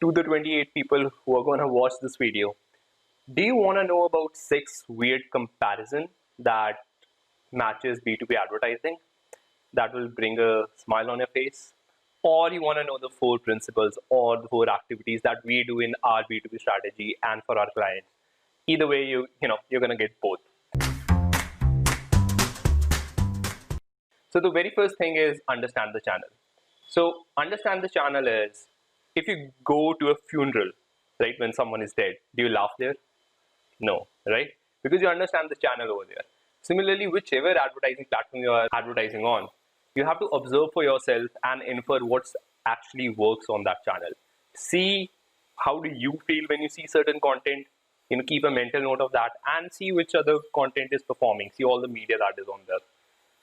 to the 28 people who are going to watch this video, do you want to know about 6 weird comparison that matches B2B advertising that will bring a smile on your face? Or you want to know the 4 principles or the 4 activities that we do in our B2B strategy and for our clients? Either way, you're going to get both. So the very first thing is understand the channel. So understand the channel is, if you go to a funeral, right, when someone is dead, do you laugh there? No, right? Because you understand the channel over there. Similarly, whichever advertising platform you are advertising on, you have to observe for yourself and infer what actually works on that channel. See how do you feel when you see certain content, keep a mental note of that and see which other content is performing. See all the media that is on the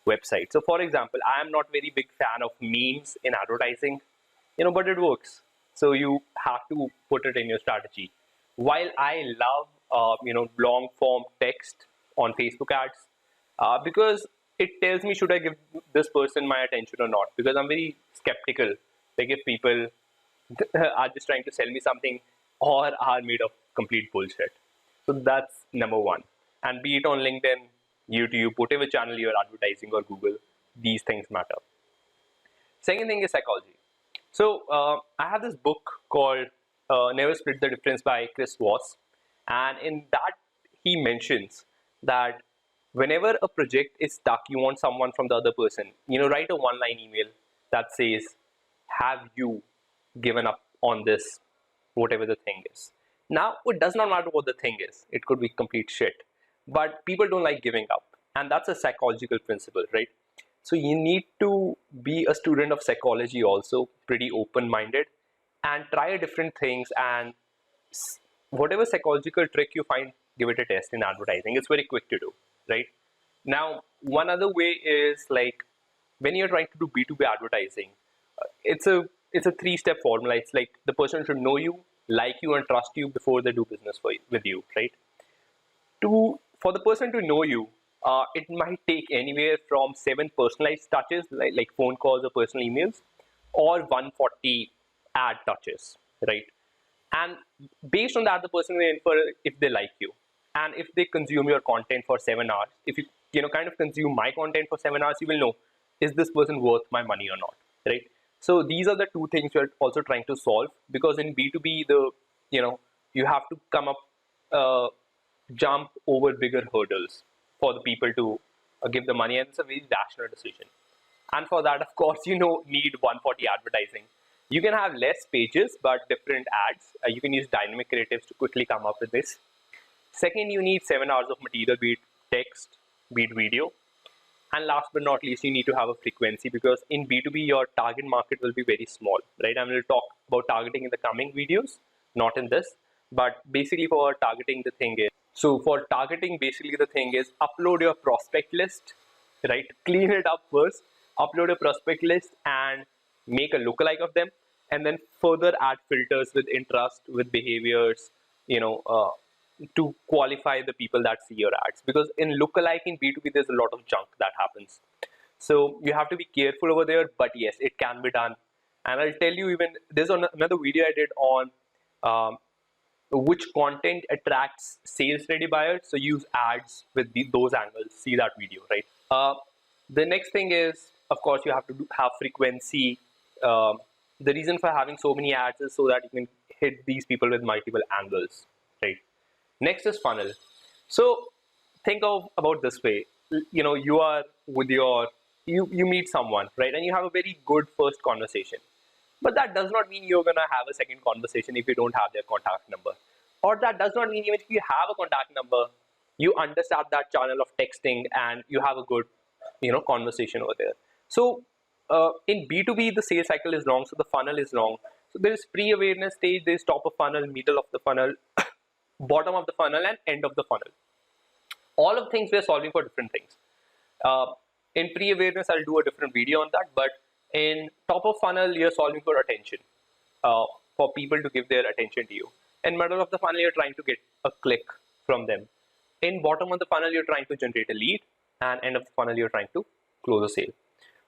website. So for example, I am not very big fan of memes in advertising, but it works. So you have to put it in your strategy. While I love, long form text on Facebook ads, because it tells me should I give this person my attention or not, because I'm very skeptical, like if people are just trying to sell me something or are made of complete bullshit. So that's number one. And be it on LinkedIn, YouTube, whatever channel you're advertising, or Google, these things matter. Second thing is psychology. So I have this book called Never Split the Difference by Chris Voss. And in that, he mentions that whenever a project is stuck, you want someone from the other person, write a one-line email that says, have you given up on this, whatever the thing is. Now, it does not matter what the thing is. It could be complete shit. But people don't like giving up. And that's a psychological principle, right? So you need to be a student of psychology also, pretty open-minded, and try different things, and whatever psychological trick you find, give it a test in advertising. It's very quick to do, right? Now, one other way is like when you're trying to do B2B advertising, it's a 3-step formula. It's like the person should know you, like you, and trust you before they do business with you, right? For the person to know you, it might take anywhere from 7 personalized touches, like phone calls or personal emails, or 140 ad touches, right? And based on that, the person will infer if they like you. And if they consume your content for 7 hours, if you kind of consume my content for 7 hours, you will know, is this person worth my money or not, right? So these are the 2 things you're also trying to solve, because in B2B, you have to come up, jump over bigger hurdles for the people to give the money, and it's a very rational decision. And for that, of course, need 140 advertising. You can have less pages, but different ads. You can use dynamic creatives to quickly come up with this. Second, you need 7 hours of material, be it text, be it video. And last but not least, you need to have a frequency, because in B2B, your target market will be very small, right? I'm going to talk about targeting in the coming videos, not in this. But basically for targeting, the thing is, upload your prospect list, right? Clean it up first, upload a prospect list and make a lookalike of them, and then further add filters with interest, with behaviors, to qualify the people that see your ads. Because in lookalike in B2B, there's a lot of junk that happens. So you have to be careful over there, but yes, it can be done. And I'll tell you, even there's another video I did on which content attracts sales ready buyers. So use ads with those angles. See that video, right? The next thing is, of course, you have to have frequency. The reason for having so many ads is so that you can hit these people with multiple angles, right? Next is funnel. So think about this way. You are with you meet someone, right? And you have a very good first conversation. But that does not mean you're going to have a second conversation if you don't have their contact number. Or that does not mean even if you have a contact number, you understand that channel of texting and you have a good, conversation over there. So in B2B, the sales cycle is long, so the funnel is long. So there is pre-awareness stage, there is top of funnel, middle of the funnel, bottom of the funnel, and end of the funnel. All of things we are solving for different things. In pre-awareness, I'll do a different video on that, but in top of funnel, you're solving for attention, for people to give their attention to you. In middle of the funnel, you're trying to get a click from them. In bottom of the funnel, you're trying to generate a lead, and end of the funnel, you're trying to close a sale.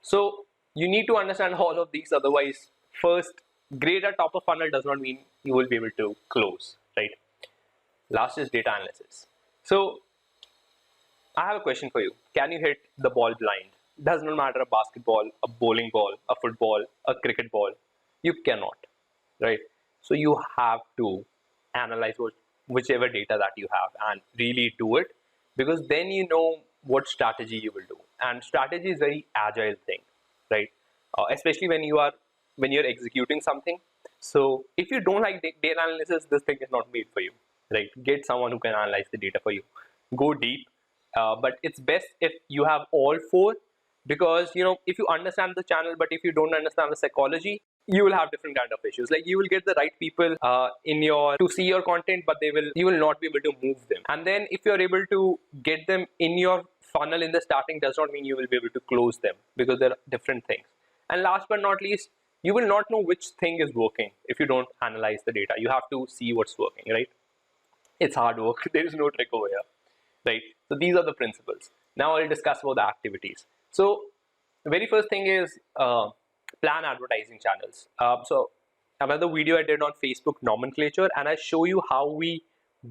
So you need to understand all of these. Otherwise, first, great at top of funnel does not mean you will be able to close, right? Last is data analysis. So I have a question for you. Can you hit the ball blind? Does not matter a basketball, a bowling ball, a football, a cricket ball. You cannot, right? So you have to analyze whichever data that you have and really do it, because then you know what strategy you will do. And strategy is very agile thing, right? Especially when you're executing something. So if you don't like data analysis, this thing is not made for you, right? Get someone who can analyze the data for you. Go deep, but it's best if you have all four, because if you understand the channel but if you don't understand the psychology, you will have different kind of issues. Like, you will get the right people in your to see your content, but you will not be able to move them. And then if you're able to get them in your funnel in the starting, does not mean you will be able to close them, because there are different things. And last but not least, you will not know which thing is working if you don't analyze the data. You have to see what's working, right? It's hard work. There is no trick over here, right? So these are the principles. Now I'll discuss about the activities. So the very first thing is plan advertising channels. So another video I did on Facebook nomenclature, and I show you how we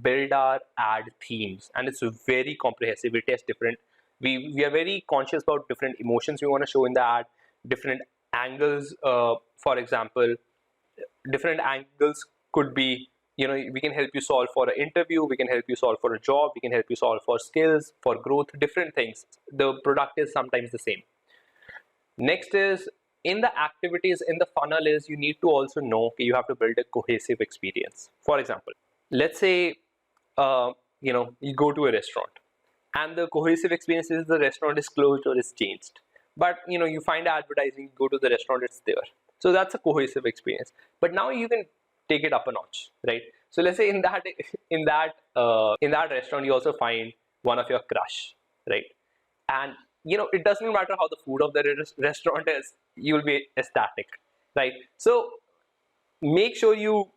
build our ad themes, and it's very comprehensive. We test different. We are very conscious about different emotions we want to show in the ad, different angles. For example, different angles could be, we can help you solve for an interview, we can help you solve for a job, we can help you solve for skills, for growth, different things. The product is sometimes the same. Next is, in the activities in the funnel, is you need to also know you have to build a cohesive experience. For example, let's say you go to a restaurant, and the cohesive experience is the restaurant is closed or is changed, but you find advertising, go to the restaurant, it's there. So that's a cohesive experience. But now you can take it up a notch, right? So let's say in that restaurant, you also find one of your crush, right? And it doesn't matter how the food of the restaurant is, you'll be ecstatic, right? So make sure you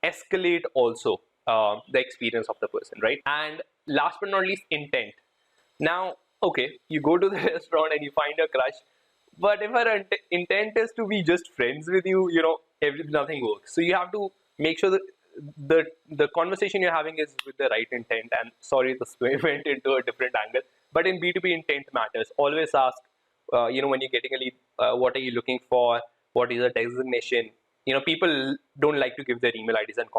escalate also the experience of the person, right? And last but not least, intent. Now, okay, you go to the restaurant and you find a crush, but if our intent is to be just friends with you, nothing works. So you have to make sure that the conversation you're having is with the right intent. And sorry, this went into a different angle, but in B2B, intent matters. Always ask, when you're getting a lead, what are you looking for? What is the designation? People don't like to give their email IDs and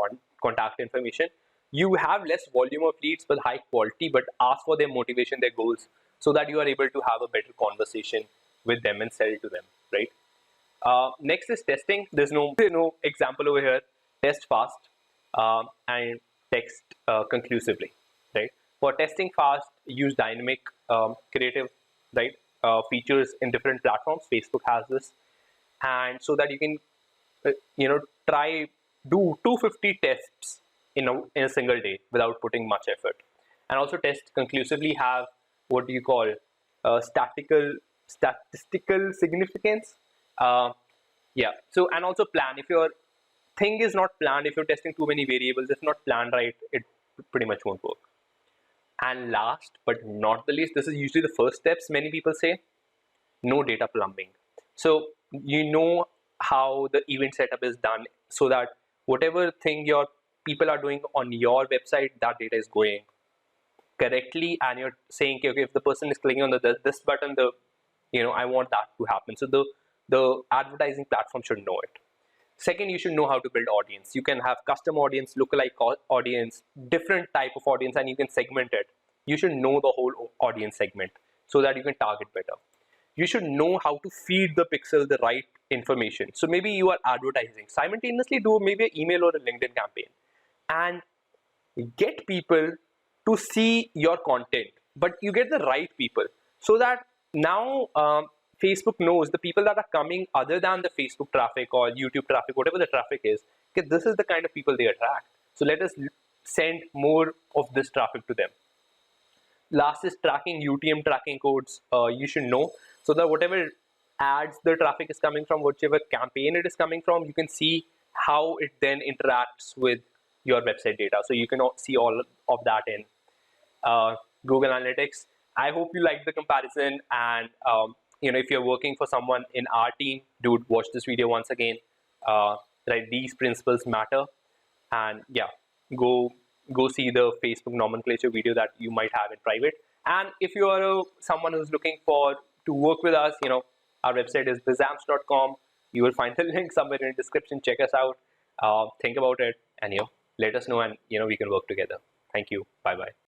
contact information. You have less volume of leads but high quality, but ask for their motivation, their goals, so that you are able to have a better conversation with them and sell to them, right? Next is testing. There's no example over here. Test fast and text conclusively, right? For testing fast, use dynamic creative, right? Features in different platforms. Facebook has this, and so that you can try do 250 tests in a single day without putting much effort. And also test conclusively have what do you call statistical significance. Yeah. So, and also plan. If your thing is not planned, if you're testing too many variables, if not planned right, it pretty much won't work. And last but not the least, this is usually the first steps many people say, no data plumbing. So how the event setup is done, so that whatever thing your people are doing on your website, that data is going correctly, and you're saying, okay, if the person is clicking on this button, I want that to happen. So the advertising platform should know it. Second, you should know how to build audience. You can have custom audience, lookalike audience, different type of audience, and you can segment it. You should know the whole audience segment so that you can target better. You should know how to feed the pixel the right information. So maybe you are advertising, simultaneously do maybe an email or a LinkedIn campaign, and get people to see your content, but you get the right people, so that now Facebook knows the people that are coming other than the Facebook traffic or YouTube traffic, whatever the traffic is, okay, this is the kind of people they attract. So let us send more of this traffic to them. Last is tracking, UTM tracking codes. You should know, so that whatever ads the traffic is coming from, whichever campaign it is coming from, you can see how it then interacts with your website data. So you can see all of that in Google Analytics. I hope you like the comparison, and if you're working for someone in our team, dude, watch this video once again. Right, these principles matter. And yeah, go see the Facebook nomenclature video that you might have in private. And if you are someone who's looking for to work with us, our website is bizamps.com. You will find the link somewhere in the description. Check us out. Think about it, and let us know, and we can work together. Thank you. Bye bye.